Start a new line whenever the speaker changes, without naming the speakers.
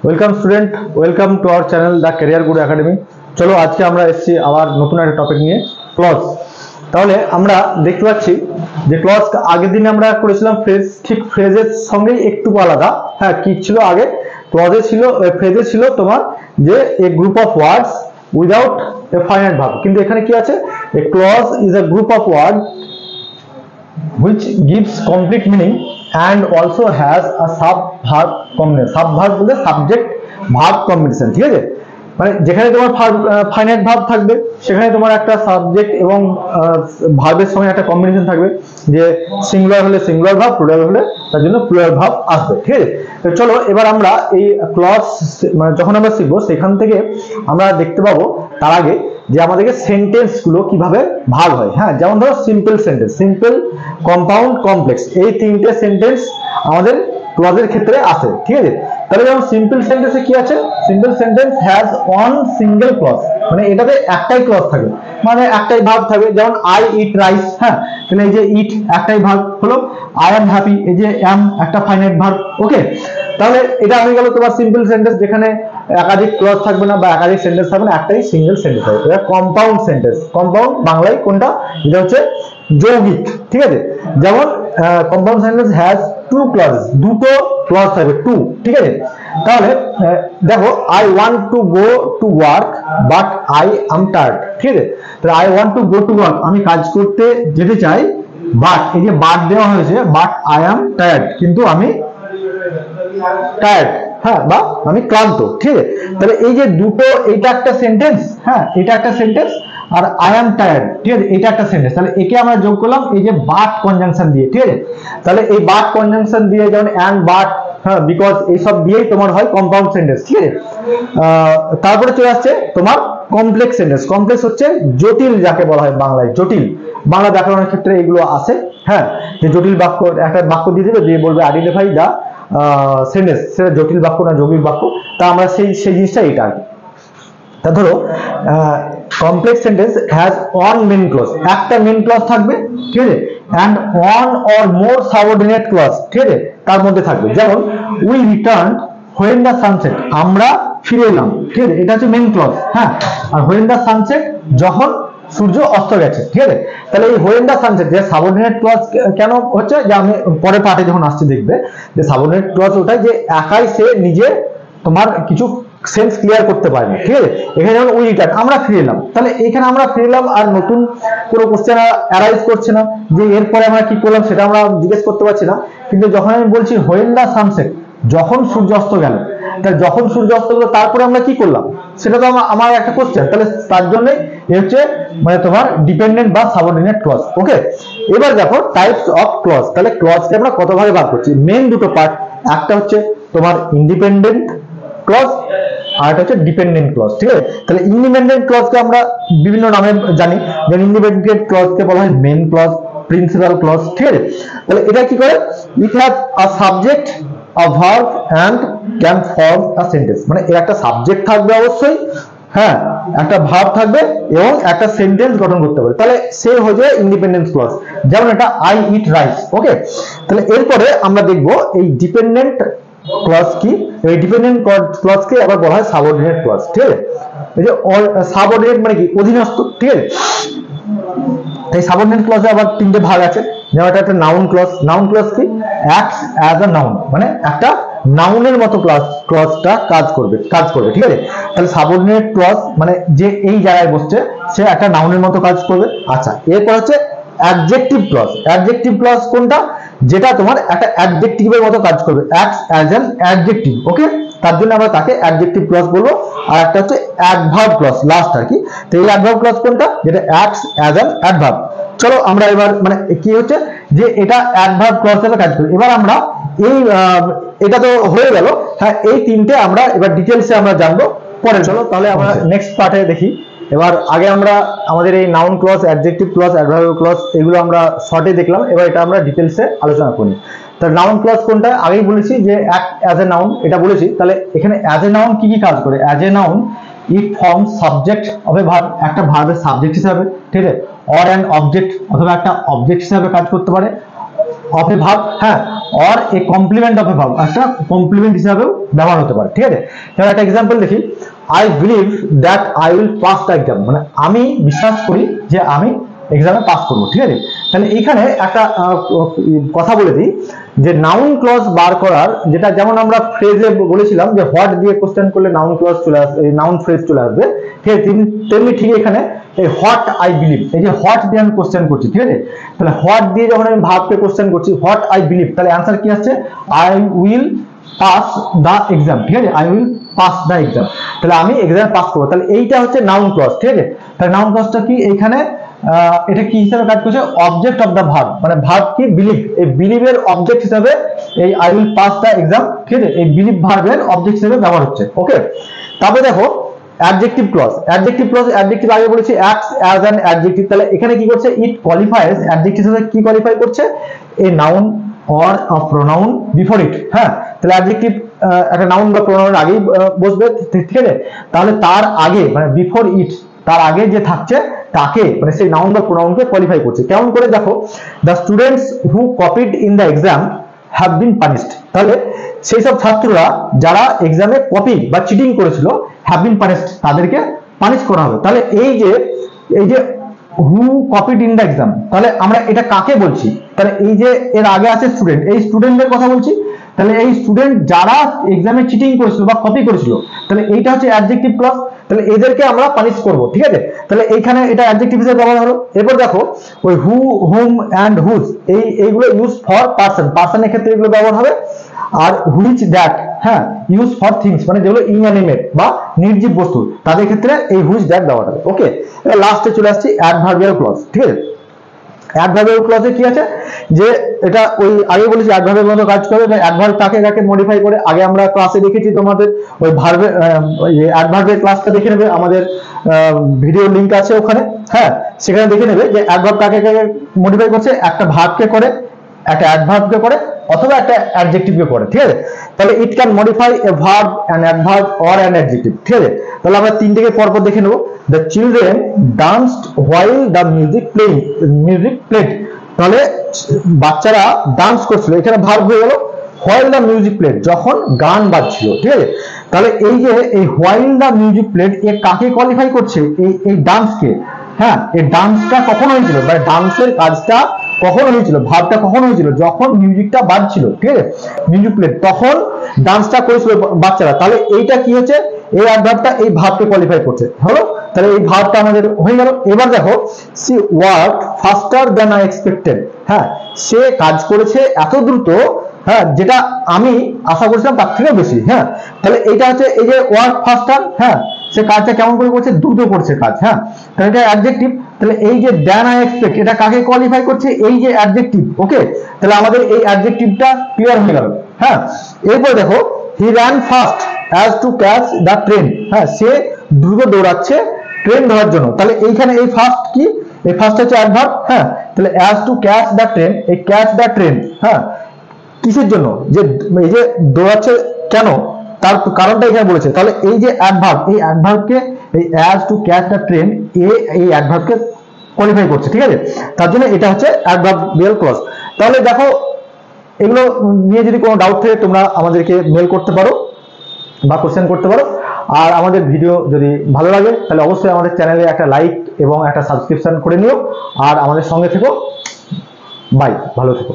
Welcome student, welcome to our channel the career Guru academy. চলো আজকে আমরা এসেছি আবার নতুন একটা টপিক নিয়ে, ক্লজ। তাহলে আমরা দেখতে পাচ্ছি যে ক্লজ আগের দিনে আমরা করেছিলাম ফ্রেজ, ঠিক ফ্রেজের সঙ্গেই একটু আলাদা। হ্যাঁ, কি ছিল আগে? ক্লজে ছিল, ফ্রেজে ছিল তোমার যে a group of words without a finite verb, কিন্তু এখানে কি আছে? A clause is a group of word which gives complete meaning and also has a sub-verb combination. Sub-verb বলতে সাবজেক্ট ভার্ব কম্বিনেশন, ঠিক আছে? মানে যেখানে তোমার ফাইনাইট ভার্ব থাকবে সেখানে তোমার একটা সাবজেক্ট এবং ভার্বের সঙ্গে একটা কম্বিনেশন থাকবে, যে সিঙ্গুলার হলে সিঙ্গুলার ভার্ব, প্লুরাল হলে তার জন্য প্লুরাল ভার্ব আসবে, ঠিক আছে? তো চলো এবার আমরা এই ক্লজ মানে যখন আমরা শিখবো সেখান থেকে আমরা দেখতে পাবো তার আগে যে আমাদেরকে সেন্টেন্স গুলো কিভাবে ভাগ হয়। হ্যাঁ, যেমন ধরো simple sentence, simple, compound, complex, এই তিনটে সেন্টেন্স আমাদের ক্লজের ক্ষেত্রে আছে, ঠিক আছে? তাহলে যেমন সিম্পল সেন্টেন্সে কি আছে? Simple sentence has one single clause, মানে এটাতে একটাই ক্লজ থাকবে, মানে একটাই ভার্ব থাকবে। যেমন আই ইট রাইস, হ্যাঁ, তাহলে এই যে ইট একটাই ভার্ব হলো। আই এম হ্যাপি, এই যে অ্যাম একটা ফাইনাইট ভার্ব। ওকে, তাহলে এটা হয়ে গেল তোমার সিম্পল সেন্টেন্স, যেখানে একাধিক ক্লজ থাকবে না বা একাধিক সেন্টেন্স থাকবে না, একটাই সিঙ্গেল সেন্টেন্স থাকবে। এটা কম্পাউন্ড সেন্টেন্স। কম্পাউন্ড বাংলায় কোনটা? এটা হচ্ছে যৌগিক, ঠিক আছে? যেমন compound sentence has two clause, দুটো ক্লজ থাকবে, টু, ঠিক আছে? তাহলে দেখো, I want to go to work but I am tired, ঠিক আছে? তাহলে I want to go to work, আমি কাজ করতে যেতে চাই, বাট এই যে বাট দেওয়া হয়েছে, বাট আই এম টায়ার্ড, কিন্তু আমি টায়ার্ড, হ্যাঁ, বা আমি ক্লান্ত, ঠিক আছে? তাহলে এই যে দুটো, এটা একটা সেন্টেন্স, হ্যাঁ, এটা একটা সেন্টেন্স, আর আই এম টায়ার্ড, ঠিক আছে, এটা একটা সেন্টেন্স। তাহলে একে আমরা যোগ করলাম এই যে বাট কনজাংশন দিয়ে, ঠিক আছে? তাহলে এই বাট কনজাংশন দিয়ে, যেমন অ্যান্ড, বাট, হ্যাঁ, বিকজ, এইসব দিয়েই তোমার হয় কম্পাউন্ড সেন্টেন্স, ঠিক আছে? তারপরে চলে আসছে তোমার কমপ্লেক্স সেন্টেন্স। কমপ্লেক্স হচ্ছে জটিল, যাকে বলা হয় বাংলায় জটিল। বাংলা ব্যাকরণের ক্ষেত্রে এগুলো আসে, হ্যাঁ, যে জটিল বাক্য, একটা বাক্য দিয়ে দেবে, দিয়ে বলবে আইডেন্টিফাই দা সেন্টেন্স, সেটা জটিল বাক্য না যৌগিক বাক্য, তা আমরা সেই জিনিসটা এটা আর কি। তা ধরো complex sentence has one main clause, একটা মেন ক্লজ থাকবে, ঠিক আছে? And one or more subordinate clause, ঠিক আছে, তার মধ্যে থাকবে। যেমন we return when the sunset, আমরা ফিরে এলাম, ঠিক আছে, এটা হচ্ছে মেন ক্লজ, হ্যাঁ। আর হোয়েন দ্য সানসেট, যখন সূর্য অস্ত গেছে, ঠিক আছে? তাহলে এই হোয়েন দ্য সানসেট যে সাবঅর্ডিনেট ক্লজ কেন হচ্ছে, যে আমি পরের পার্টে যখন আসছি দেখবে যে সাবঅর্ডিনেট ক্লজ ওটাই যে একাই সে নিজে তোমার কিছু সেন্স ক্লিয়ার করতে পারে না, ঠিক আছে? এখানে যেমন উই রিটার্ন, আমরা ফিরে এলাম, তাহলে এখানে আমরা ফিরে এলাম আর নতুন কোনো কোশ্চেন অ্যারাইজ করছে না, যে এরপরে আমরা কি করলাম সেটা আমরা জিজ্ঞেস করতে পারছি না। কিন্তু যখন আমি বলছি হোয়েন দ্য সানসেট, যখন সূর্য অস্ত গেল, তাহলে যখন সূর্য অস্ত গেল তারপরে আমরা কি করলাম, সেটা তো আমার একটা কোশ্চেন, তাহলে তার জন্যই এ হচ্ছে মানে তোমার ডিপেন্ডেন্ট বা সাবঅর্ডিনেট ক্লজ। ওকে, এবার দেখো টাইপস অফ ক্লজ। তাহলে ক্লজকে আমরা কত ভাগে ভাগ করছি? মেন দুটো পার্ট, একটা হচ্ছে তোমার ইন্ডিপেন্ডেন্ট ক্লজ আর একটা হচ্ছে ডিপেন্ডেন্ট ক্লজ, ঠিক আছে? তাহলে ইন্ডিপেন্ডেন্ট ক্লজকে আমরা বিভিন্ন নামে জানি, যেমন ইন্ডিপেন্ডেন্ট ক্লজকে বলা হয় মেন ক্লজ, প্রিন্সিপাল ক্লজ, ঠিক আছে? তাহলে এটা কি করে? It has a subject, a verb and can form a sentence, মানে এর একটা সাবজেক্ট থাকবে অবশ্যই, হ্যাঁ, একটা ভার্ব থাকবে এবং একটা সেন্টেন্স গঠন করতে পারে, তাহলে সে হয়ে যায় ইন্ডিপেন্ডেন্ট ক্লজ। যেমন এটা আই ইট রাইস। ওকে, তাহলে এরপরে আমরা দেখবো এই ডিপেন্ডেন্ট ক্লজ কি। এই ডিপেন্ডেন্ট ক্লজকে আবার বলা হয় সাবঅর্ডিনেট ক্লজ, ঠিক আছে? এই যে সাবঅর্ডিনেট মানে কি? অধীনস্থ, ঠিক আছে? এই সাবঅর্ডিনেট ক্লজে আবার তিনটে ভাগ আছে। যেমন এটা একটা নাউন ক্লজ। নাউন ক্লজ কি? অ্যাক্টস অ্যাজ আ নাউন, মানে একটা নাউনের মতো ক্লজটা কাজ করবে, ঠিক আছে? তাহলে সাবঅর্ডিনেট ক্লজ মানে যে এই জায়গায় বসছে সে একটা নাউনের মতো কাজ করবে। আচ্ছা, এরপর হচ্ছে অ্যাডজেক্টিভ ক্লজ। অ্যাডজেক্টিভ ক্লজ কোনটা? যেটা তোমার একটা অ্যাডজেক্টিভের মতো কাজ করবে, অ্যাক্টস অ্যাজ অ্যান অ্যাডজেক্টিভ। ওকে, তার জন্য আমরা তাকে অ্যাডজেক্টিভ ক্লজ বলবো। আর একটা হচ্ছে অ্যাডভার্ব ক্লজ, লাস্ট আর কি। তো এই অ্যাডভার্ব ক্লজ কোনটা? যেটা অ্যাক্টস অ্যাজ অ্যান অ্যাডভার্ব। চলো আমরা এবার মানে কি হচ্ছে যে এটা অ্যাডভার্ব ক্লজ হিসেবে কাজ করে। এবার আমরা এই এটা তো হয়ে গেল, হ্যাঁ, এই তিনটে আমরা এবার ডিটেলসে আমরা জানবো পরে। চলো তাহলে আমরা নেক্সট পার্টে দেখি। এবার আগে আমরা আমাদের এই noun clause, adjective clause, adverb clause এগুলো আমরা শর্টে দেখলাম, এবার এটা আমরা ডিটেলসে আলোচনা করি। তাহলে নাউন ক্লজ কোনটা? আগেই বলেছি যে অ্যাক্ট অ্যাজ এ নাউন, এটা বলেছি। তাহলে এখানে অ্যাজ এ নাউন কি কি কাজ করে? As a noun it form subject of a verb, একটা ভার্বের সাবজেক্ট হিসাবে, ঠিক আছে? অর অ্যান অবজেক্ট, অথবা একটা অবজেক্ট হিসাবে কাজ করতে পারে। অফ এ ভার্ব, হ্যাঁ, or a complement of a verb, একটা কমপ্লিমেন্ট হিসাবেও ব্যবহার হতে পারে, ঠিক আছে। তাহলে একটা এক্সাম্পল দেখি, I believe that I will pass the exam, মানে আমি বিশ্বাস করি যে আমি এক্সামে পাস করবো, ঠিক আছে। তাহলে এইখানে একটা কথা বলে দিই যে নাউন ক্লজ বার করার, যেটা যেমন আমরা ফ্রেজে বলেছিলাম যে হোয়াট দিয়ে কোশ্চেন করলে নাউন ক্লজ চলে আসবে, নাউন ফ্রেজ চলে আসবে, ঠিক আছে, তেমনি ঠিক এখানে এই হোয়াট আই বিলিভ, এই যে হোয়াট দিয়ে আমি কোশ্চেন করছি, ঠিক আছে। তাহলে হোয়াট দিয়ে যখন আমি ভার্বকে কোশ্চেন করছি, হোয়াট আই বিলিভ, তাহলে অ্যান্সার কি আসছে, I will pass the exam, ঠিক আছে, I will pass the exam, তাহলে আমি এক্সাম পাস করবো। তাহলে এইটা হচ্ছে নাউন ক্লজ, ঠিক আছে। তাহলে নাউন ক্লজটা কি, এইখানে এটা কি হিসাবে কাজ করছে, অবজেক্ট অফ দা ভার্ব, মানে ভার্ব কি বিলিভ, এই বিলিভের অবজেক্ট হিসাবে এই I will pass the exam, ঠিক আছে, এই বিলিভ ভার্বের অবজেক্ট হিসেবে ব্যবহার হচ্ছে, ওকে। তারপরে দেখো adjective clause, adjective clause, adjective আগে বলেছি অ্যাক্টস অ্যাজ অ্যান অ্যাডজেক্টিভ, তাহলে এখানে কি করছে, ইট কোয়ালিফাইজ, অ্যাডজেক্টিভ হিসেবে কি কোয়ালিফাই করছে, a noun or a pronoun before it, হ্যাঁ। তাহলে অ্যাডজেক্টিভ একটা নাউন বা প্রোনাউনের আগেই বসবে, ঠিক আছে। তাহলে তার আগে মানে বিফোর ইট, তার আগে যে থাকছে তাকে, মানে সেই নাউন বা প্রোনাউনকে কোয়ালিফাই করছে। কেমন করে, দেখো, the students who copied in the exam have been punished, তাহলে সেই সব ছাত্ররা যারা এক্সামে কপি বা চিটিং করেছিল, হ্যাভ বিন পানিশড, তাদেরকে পানিশ করা হবে। তাহলে এই যে হু কপিড ইন দ্য এক্সাম, তাহলে আমরা এটা কাকে বলছি, তাহলে এই যে এর আগে আছে স্টুডেন্ট, এই স্টুডেন্টের কথা বলছি। তাহলে এই স্টুডেন্ট যারা এক্সামে চিটিং করেছিল বা কপি করেছিল, তাহলে এইটা হচ্ছে অ্যাডজেক্টিভ ক্লজ, তাহলে এদেরকে আমরা পানিশ করব, ঠিক আছে। তাহলে এইখানে এটা অ্যাডজেক্টিভ হিসেবে ব্যবহার হলো। এরপর দেখো ওই হু, হুম এন্ড হুজ, এইগুলো ইউজ ফর পারসন, পারসনের ক্ষেত্রে এগুলো ব্যবহার হবে। আর হুইচ, দ্যাট, হ্যাঁ, ইউজ ফর থিংস, মানে যেগুলো ইনঅ্যানিমেট বা নির্জীব বস্তু, তাদের ক্ষেত্রে এই হুইচ, দ্যাট ব্যবহার হবে, ওকে। এবার লাস্টে চলে আসছি অ্যাডভার্বিয়াল ক্লজ, ঠিক আছে। অ্যাডভার্বিয়াল ক্লজে কি আছে, যে এটা ওই আগে বলেছি অ্যাডভার্বের মতো কাজ করে, অ্যাডভার্ব কাকে মডিফাই করে, আগে আমরা ক্লাসে দেখেছি, তোমাদের ওই ভার্বের অ্যাডভার্বের ক্লাসটা দেখে নেবে, আমাদের ভিডিও লিংক আছে ওখানে, হ্যাঁ, সেখানে দেখে নেবে যে অ্যাডভার্ব কাকে মডিফাই করছে, একটা ভার্বকে করে, একটা অ্যাডভার্বকে করে, অথবা একটা অ্যাডজেক্টিভকে করে, ঠিক আছে। তাহলে it can modify A verb, an adverb or an adjective, ঠিক আছে। তাহলে আমরা তিনটেকে পরপর দেখে নেব। The children danced while the music played, তাহলে বাচ্চারা ডান্স করছিল, এখানে ভার্ব হয়ে গেল হোয়াইল দ্য মিউজিক প্লেড, যখন গান বাজছিল, ঠিক আছে। তাহলে এই যে এই হোয়াইল দ্য মিউজিক প্লেড, এ কাকে কোয়ালিফাই করছে, এই ডান্সকে, হ্যাঁ। এই ডান্সটা কখন হয়েছিল, মানে ডান্সের কাজটা কখন হয়েছিল, ভাবটা কখন হয়েছিল, যখন মিউজিকটা বাজছিল, ঠিক আছে, মিউজিক প্লেড, তখন ডান্সটা করেছিল বাচ্চারা। তাহলে এইটা কি হচ্ছে, এই অ্যাডভার্বটা এই ভাবকে কোয়ালিফাই করছে, হলো। তাহলে এই ভাবটা আমাদের হয়ে গেল। এবার দেখো, she work faster than I expected, হ্যাঁ, সে কাজ করেছে এত দ্রুত, হ্যাঁ, যেটা আমি আশা করেছিলাম তার থেকে বেশি, হ্যাঁ। তাহলে এইটা হচ্ছে এই যে ওয়ার্ক ফাস্টার, হ্যাঁ, সে কাজটা কেমন করে করছে, দ্রুত করছে কাজ, হ্যাঁ। তাহলে এটা অ্যাডজেক্টিভ। তাহলে এই যে দ্যান আই এক্সপেক্ট, এটা কাকে কোয়ালিফাই করছে, এই যে অ্যাডজেক্টিভ, ওকে। তাহলে আমাদের এই অ্যাডজেক্টিভটা ক্লিয়ার হয়ে গেল, হ্যাঁ। এরপর দেখো, he run fast as to catch the train, হ্যাঁ, সে দ্রুত দৌড়াচ্ছে ট্রেন ধরার জন্য। তাহলে এইখানে এই ফাস্ট কি, এই ফাস্ট হচ্ছে অ্যাডভার্ব, হ্যাঁ। তাহলে as to catch the train, এই ক্যাচ দ্য ট্রেন, হ্যাঁ, কিসের জন্য, যে এই যে দৌড়াচ্ছে কেন, তার কারণটা এখানে বলেছে। তাহলে এই যে অ্যাডভার্ব, এই অ্যাডভার্বকে এই as to catch the train, এই অ্যাডভার্বকে কোয়ালিফাই করছে, ঠিক আছে। তার জন্য এটা হচ্ছে অ্যাডভার্বিয়াল ক্লজ। তাহলে দেখো, এগুলো নিয়ে যদি কোনো ডাউট থাকে তোমরা আমাদেরকে মেল করতে পারো বা কোশ্চেন করতে পারো। আর আমাদের ভিডিও যদি ভালো লাগে তাহলে অবশ্যই আমাদের চ্যানেলে একটা লাইক এবং একটা সাবস্ক্রিপশন করে নিও। আর আমাদের সঙ্গে থেকো, বাই, ভালো থেকো।